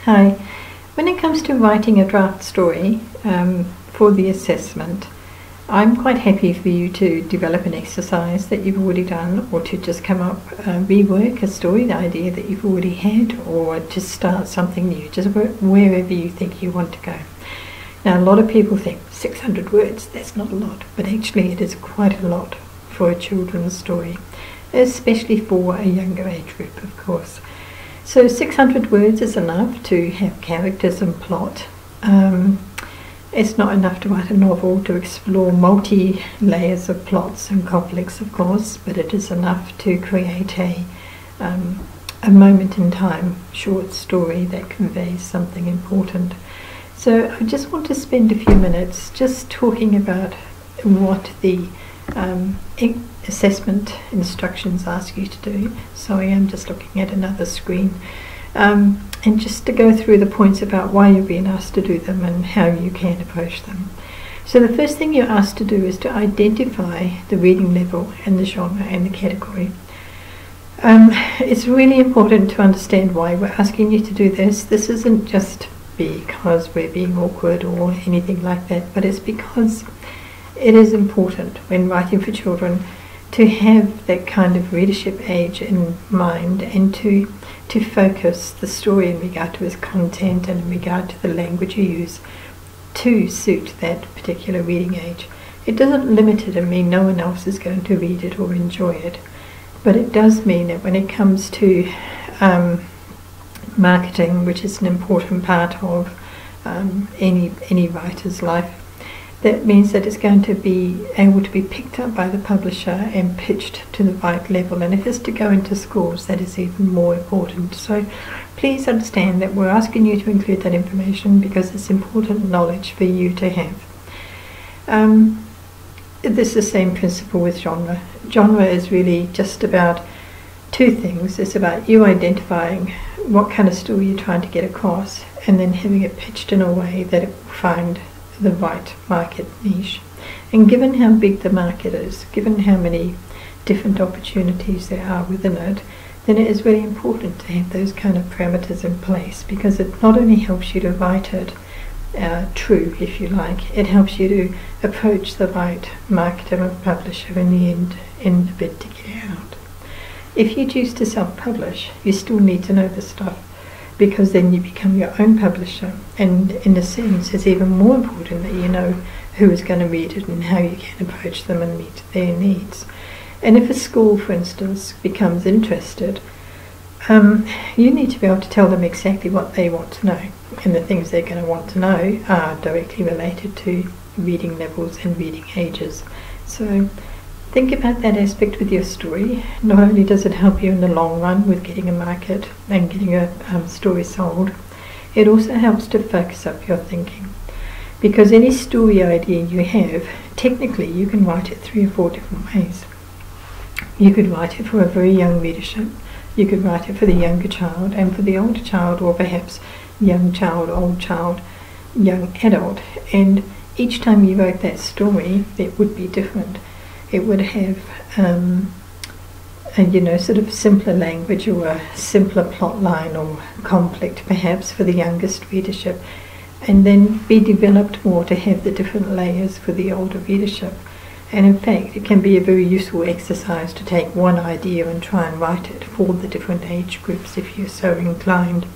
Hi. When it comes to writing a draft story for the assessment, I'm quite happy for you to develop an exercise that you've already done, or to just come up, rework a story, the idea that you've already had, or to start something new, just wherever you think you want to go. Now, a lot of people think 600 words, that's not a lot, but actually it is quite a lot for a children's story, especially for a younger age group, of course. So 600 words is enough to have characters and plot. It's not enough to write a novel to explore multi-layers of plots and conflicts, of course, but it is enough to create a moment in time short story that conveys something important. So I just want to spend a few minutes just talking about what the assessment instructions ask you to do. Sorry, I'm just looking at another screen. And just to go through the points about why you're being asked to do them and how you can approach them. So the first thing you're asked to do is to identify the reading level and the genre and the category. It's really important to understand why we're asking you to do this. This isn't just because we're being awkward or anything like that, but it's because it is important when writing for children to have that kind of readership age in mind, and to focus the story in regard to its content and in regard to the language you use to suit that particular reading age. It doesn't limit it and mean no one else is going to read it or enjoy it, but it does mean that when it comes to marketing, which is an important part of any writer's life, that means that it's going to be able to be picked up by the publisher and pitched to the right level. And if it's to go into schools, that is even more important. So please understand that we're asking you to include that information because it's important knowledge for you to have. This is the same principle with genre. Genre is really just about two things. It's about you identifying what kind of story you're trying to get across, and then having it pitched in a way that it will find the right market niche. And given how big the market is, given how many different opportunities there are within it, then it is really important to have those kind of parameters in place, because it not only helps you to write it true, if you like, it helps you to approach the right marketer and publisher in the end in the bid to get out. If you choose to self-publish, you still need to know this stuff, because then you become your own publisher, and in a sense it's even more important that you know who is going to read it and how you can approach them and meet their needs. And if a school, for instance, becomes interested, you need to be able to tell them exactly what they want to know, and the things they're going to want to know are directly related to reading levels and reading ages. So think about that aspect with your story. Not only does it help you in the long run with getting a market and getting a story sold, it also helps to focus up your thinking. Because any story idea you have, technically you can write it 3 or 4 different ways. You could write it for a very young readership, you could write it for the younger child, and for the older child, or perhaps young child, old child, young adult. And each time you wrote that story, it would be different. It would have sort of simpler language, or a simpler plot line or conflict perhaps for the youngest readership, and then be developed more to have the different layers for the older readership. And in fact, it can be a very useful exercise to take one idea and try and write it for the different age groups if you're so inclined.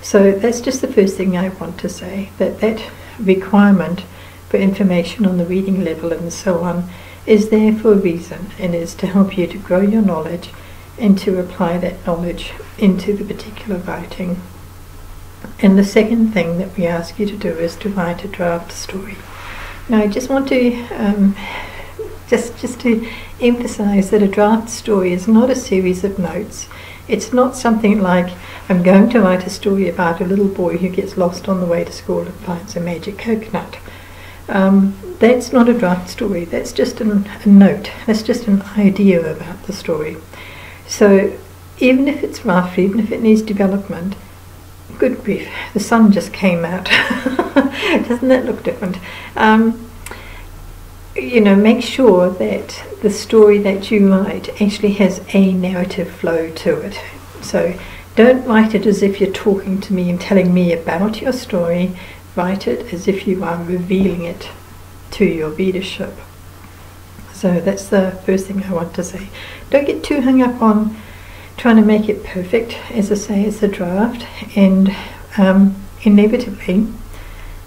So that's just the first thing I want to say, that requirement for information on the reading level and so on is there for a reason, and is to help you to grow your knowledge and to apply that knowledge into the particular writing. And the second thing that we ask you to do is to write a draft story. Now I just want to just to emphasize that a draft story is not a series of notes. It's not something like, I'm going to write a story about a little boy who gets lost on the way to school and finds a magic coconut. That's not a draft story. That's just a note. That's just an idea about the story. So even if it's rough, even if it needs development, good grief, the sun just came out. Doesn't that look different? Make sure that the story that you write actually has a narrative flow to it. So Don't write it as if you're talking to me and telling me about your story. Write it as if you are revealing it to your readership. So that's the first thing I want to say. Don't get too hung up on trying to make it perfect. As I say, it's a draft, and inevitably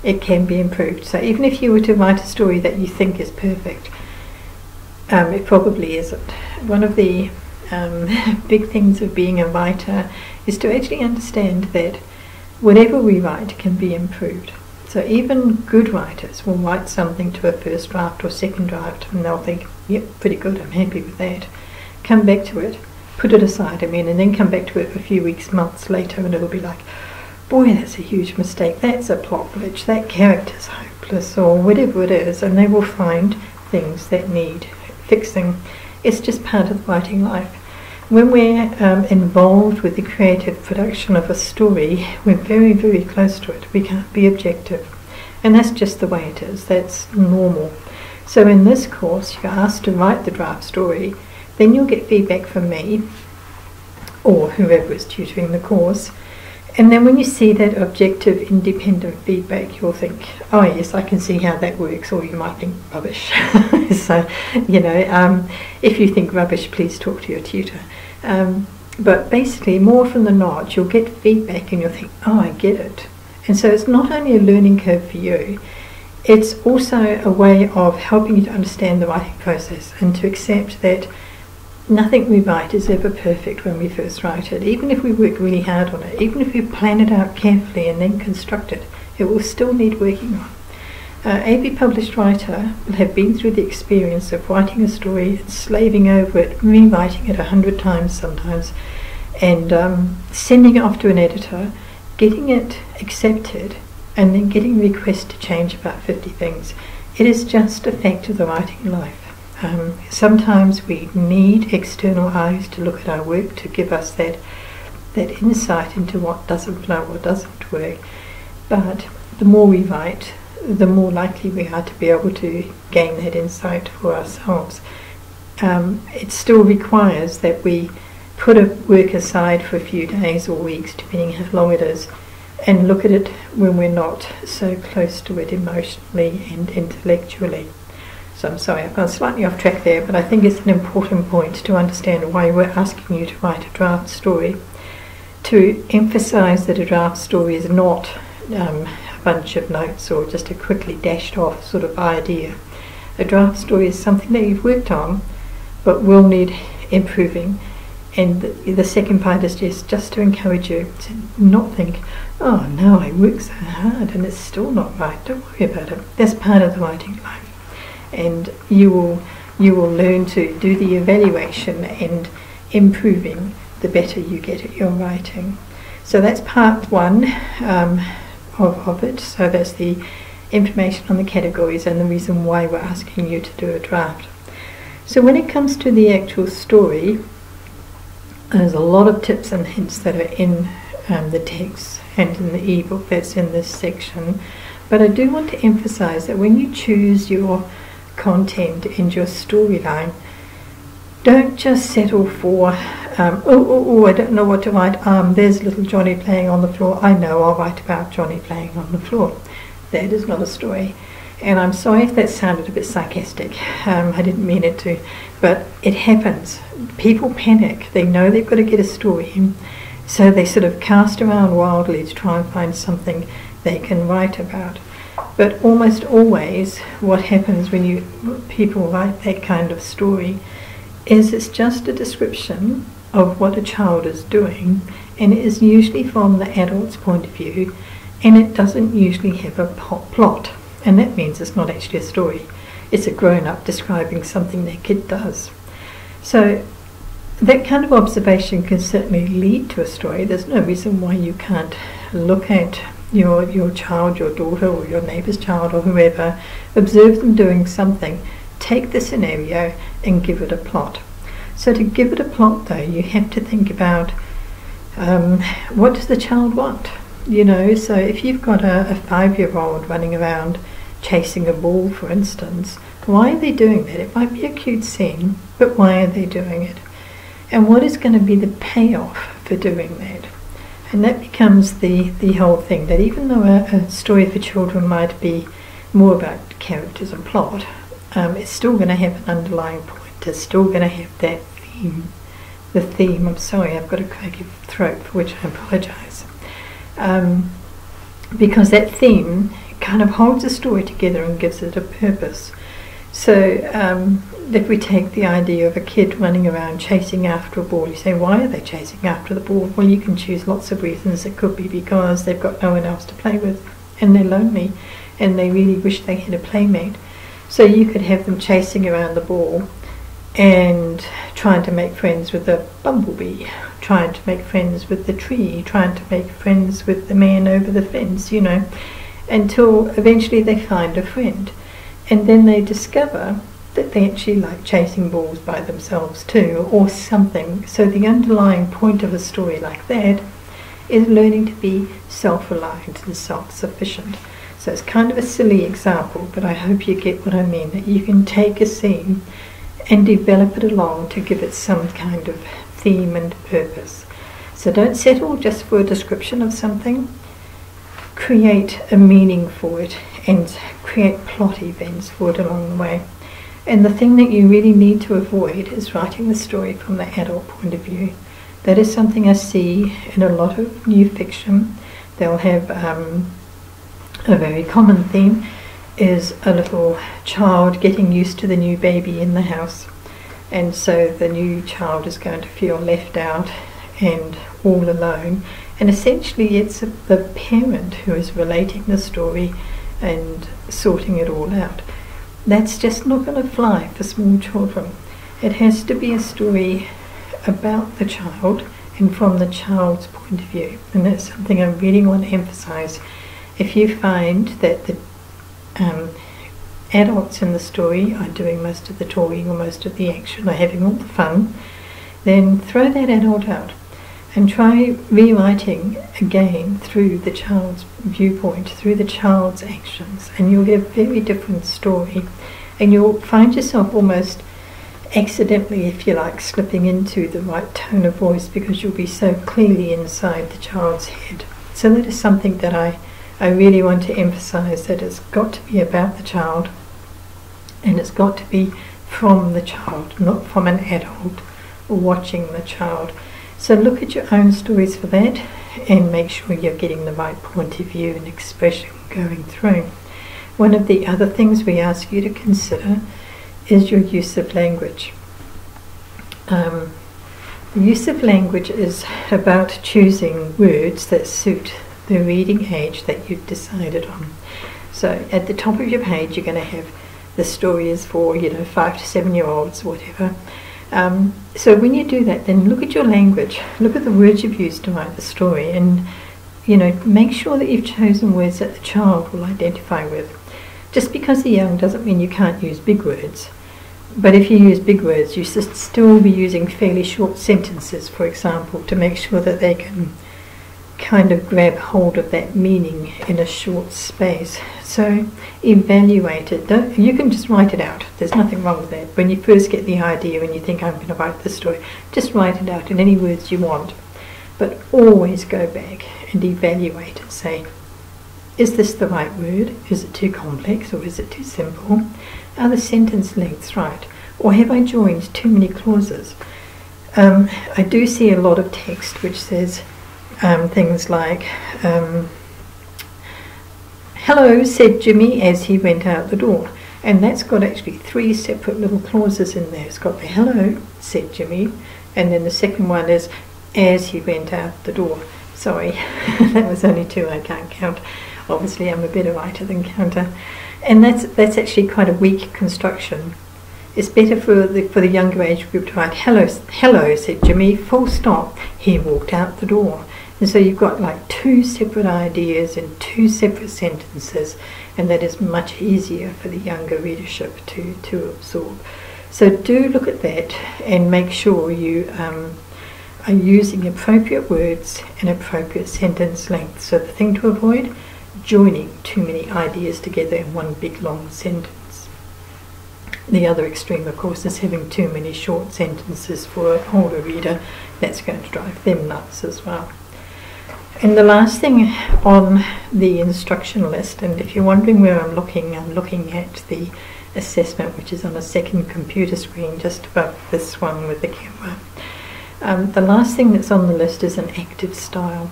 it can be improved. So even if you were to write a story that you think is perfect, it probably isn't. One of the big things of being a writer is to actually understand that whatever we write can be improved. So even good writers will write something to a first draft or second draft and they'll think, yep, pretty good, I'm happy with that. Come back to it, put it aside, and then come back to it a few weeks, months later, and it'll be like, boy, that's a huge mistake, that's a plot glitch, that character's hopeless, or whatever it is, and they will find things that need fixing. It's just part of the writing life. When we're involved with the creative production of a story, we're very, very close to it. We can't be objective. And that's just the way it is. That's normal. So in this course, you're asked to write the draft story. Then you'll get feedback from me, or whoever is tutoring the course. And then when you see that objective, independent feedback, you'll think, oh yes, I can see how that works, or you might think rubbish. So, if you think rubbish, please talk to your tutor. But basically, more often than not, you'll get feedback and you'll think, oh, I get it. And so it's not only a learning curve for you, it's also a way of helping you to understand the writing process and to accept that nothing we write is ever perfect when we first write it. Even if we work really hard on it, even if we plan it out carefully and then construct it, it will still need working on. A published writer will have been through the experience of writing a story, slaving over it, rewriting it 100 times sometimes, and sending it off to an editor, getting it accepted, and then getting requests to change about 50 things. It is just a fact of the writing life. Sometimes we need external eyes to look at our work to give us that insight into what doesn't flow or doesn't work. But the more we write, the more likely we are to be able to gain that insight for ourselves. It still requires that we put a work aside for a few days or weeks, depending how long it is, and look at it when we're not so close to it emotionally and intellectually. So I'm sorry, I've gone slightly off track there, but I think it's an important point to understand why we're asking you to write a draft story. To emphasize that a draft story is not a bunch of notes or just a quickly dashed off sort of idea. A draft story is something that you've worked on but will need improving. And the second part is just to encourage you to not think, oh no, I worked so hard and it's still not right. Don't worry about it. That's part of the writing life. And you will learn to do the evaluation and improving the better you get at your writing. So that's part one of it. So that's the information on the categories and the reason why we're asking you to do a draft. So when it comes to the actual story, there's a lot of tips and hints that are in the text and in the ebook that's in this section. But I do want to emphasize that when you choose your content and your storyline, don't just settle for I don't know what to write, there's little Johnny playing on the floor, I know, I'll write about Johnny playing on the floor. That is not a story. And I'm sorry if that sounded a bit sarcastic, I didn't mean it to, but it happens. People panic, they know they've got to get a story in, so they sort of cast around wildly to try and find something they can write about. But almost always what happens when people write that kind of story is it's just a description of what a child is doing, and it is usually from the adult's point of view, and it doesn't usually have a plot, and that means it's not actually a story. It's a grown-up describing something their kid does. So that kind of observation can certainly lead to a story. There's no reason why you can't look at your child, your daughter, or your neighbour's child, or whoever, observe them doing something, take the scenario and give it a plot. So to give it a plot, though, you have to think about what does the child want? So if you've got a 5-year-old running around chasing a ball, for instance, why are they doing that? It might be a cute scene, but why are they doing it? And what is going to be the payoff for doing that? And that becomes the whole thing, that even though a story for children might be more about characters and plot, it's still going to have an underlying point. It's still going to have that theme. The theme, I'm sorry, I've got a cracky throat, for which I apologise. Because that theme kind of holds the story together and gives it a purpose. So if we take the idea of a kid running around chasing after a ball, you say, why are they chasing after the ball? Well, you can choose lots of reasons. It could be because they've got no one else to play with and they're lonely and they really wish they had a playmate. So you could have them chasing around the ball and trying to make friends with the bumblebee, trying to make friends with the tree, trying to make friends with the man over the fence, you know, until eventually they find a friend. And then they discover that they actually like chasing balls by themselves too, or something. So the underlying point of a story like that is learning to be self-reliant and self-sufficient. So it's kind of a silly example, but I hope you get what I mean, that you can take a scene and develop it along to give it some kind of theme and purpose. So don't settle just for a description of something. Create a meaning for it and create plot events for it along the way. And the thing that you really need to avoid is writing the story from the adult point of view. That is something I see in a lot of new fiction. They'll have a very common theme is a little child getting used to the new baby in the house. And so the new child is going to feel left out and all alone. And essentially it's the parent who is relating the story and sorting it all out. That's just not going to fly for small children. It has to be a story about the child and from the child's point of view. And that's something I really want to emphasize. If you find that the adults in the story are doing most of the talking or most of the action or having all the fun, then throw that adult out and try rewriting again through the child's viewpoint, through the child's actions, and you'll get a very different story. And you'll find yourself almost accidentally, if you like, slipping into the right tone of voice because you'll be so clearly inside the child's head. So that is something that I really want to emphasize, that it's got to be about the child and it's got to be from the child, not from an adult watching the child. So look at your own stories for that and make sure you're getting the right point of view and expression going through. One of the other things we ask you to consider is your use of language. The use of language is about choosing words that suit the reading age that you've decided on. So at the top of your page you're going to have the story is for 5 to 7 year olds, whatever. So when you do that, then look at your language, look at the words you've used to write the story, and make sure that you've chosen words that the child will identify with. Just because they're young doesn't mean you can't use big words, but if you use big words you should still be using fairly short sentences, for example, to make sure that they can kind of grab hold of that meaning in a short space. So evaluate it. You can just write it out. There's nothing wrong with that. When you first get the idea and you think, I'm going to write this story, just write it out in any words you want. But always go back and evaluate and say, is this the right word? Is it too complex or is it too simple? Are the sentence lengths right? Or have I joined too many clauses? I do see a lot of text which says things like, hello, said Jimmy as he went out the door. And that's got actually 3 separate little clauses in there. It's got the hello, said Jimmy, and then the second one is as he went out the door. Sorry, that was only 2, I can't count. Obviously I'm a better writer than counter. And that's actually quite a weak construction. It's better for the younger age group to write hello, said Jimmy, full stop, he walked out the door. And so you've got like 2 separate ideas in 2 separate sentences, and that is much easier for the younger readership to absorb. So do look at that and make sure you are using appropriate words and appropriate sentence length. So the thing to avoid, joining too many ideas together in one big long sentence. The other extreme, of course, is having too many short sentences for an older reader. That's going to drive them nuts as well. And the last thing on the instruction list, and if you're wondering where I'm looking at the assessment, which is on a second computer screen just above this one with the camera. The last thing that's on the list is an active style.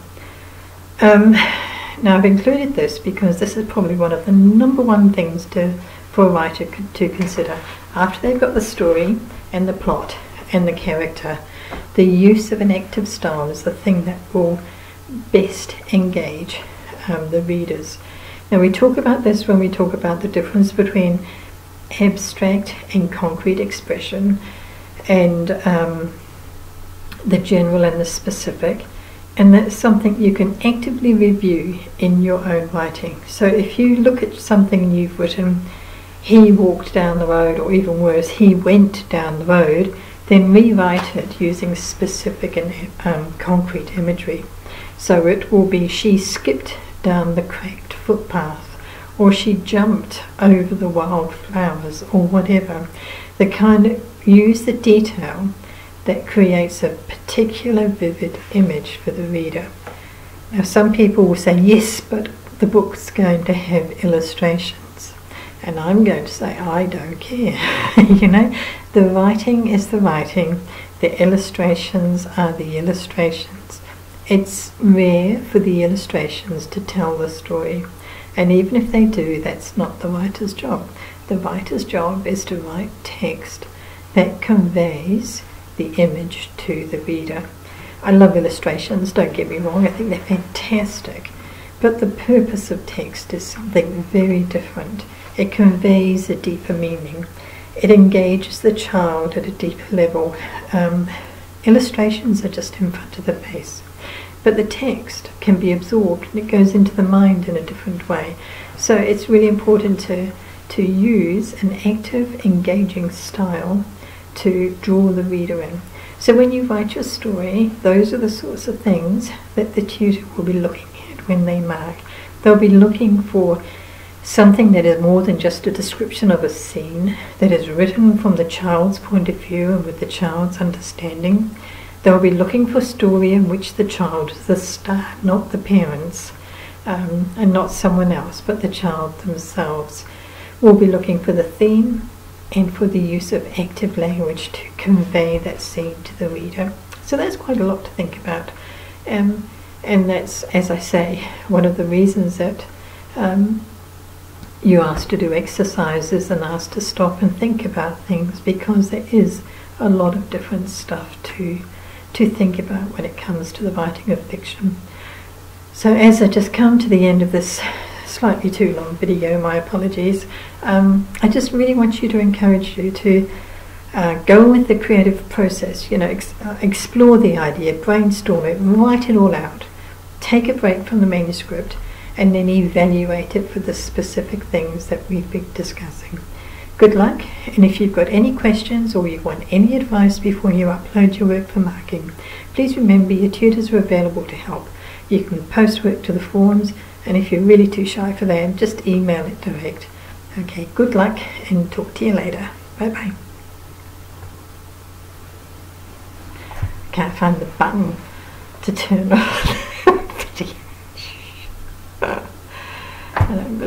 Now I've included this because this is probably one of the number one things for a writer to consider. After they've got the story and the plot and the character, the use of an active style is the thing that will best engage the readers. Now we talk about this when we talk about the difference between abstract and concrete expression, and the general and the specific, and that's something you can actively review in your own writing. So if you look at something and you've written, he walked down the road, or even worse, he went down the road, then rewrite it using specific and concrete imagery. So it will be, she skipped down the cracked footpath, or she jumped over the wildflowers, or whatever. Use the detail that creates a particular vivid image for the reader. Now some people will say, yes, but the book's going to have illustrations. And I'm going to say, I don't care. You know, the writing is the writing, the illustrations are the illustrations. It's rare for the illustrations to tell the story. And even if they do, that's not the writer's job. The writer's job is to write text that conveys the image to the reader. I love illustrations, don't get me wrong, I think they're fantastic. But the purpose of text is something very different. It conveys a deeper meaning. It engages the child at a deeper level. Illustrations are just in front of the face. But the text can be absorbed and it goes into the mind in a different way. So it's really important to use an active, engaging style to draw the reader in. So when you write your story, those are the sorts of things that the tutor will be looking at when they mark. They'll be looking for something that is more than just a description of a scene, that is written from the child's point of view and with the child's understanding. They'll be looking for a story in which the child is the star, not the parents, and not someone else, but the child themselves. We'll be looking for the theme and for the use of active language to convey that scene to the reader. So that's quite a lot to think about. And that's, as I say, one of the reasons that you're asked to do exercises and asked to stop and think about things, because there is a lot of different stuff to think about when it comes to the writing of fiction. So as I just come to the end of this slightly too long video, my apologies, I just really want you to encourage you to go with the creative process, you know, explore the idea, brainstorm it, write it all out, take a break from the manuscript, and then evaluate it for the specific things that we've been discussing. Good luck, and if you've got any questions or you want any advice before you upload your work for marking, please remember your tutors are available to help. You can post work to the forums, and if you're really too shy for that, just email it direct. Okay, good luck and talk to you later. Bye bye. Can't find the button to turn off the video. I don't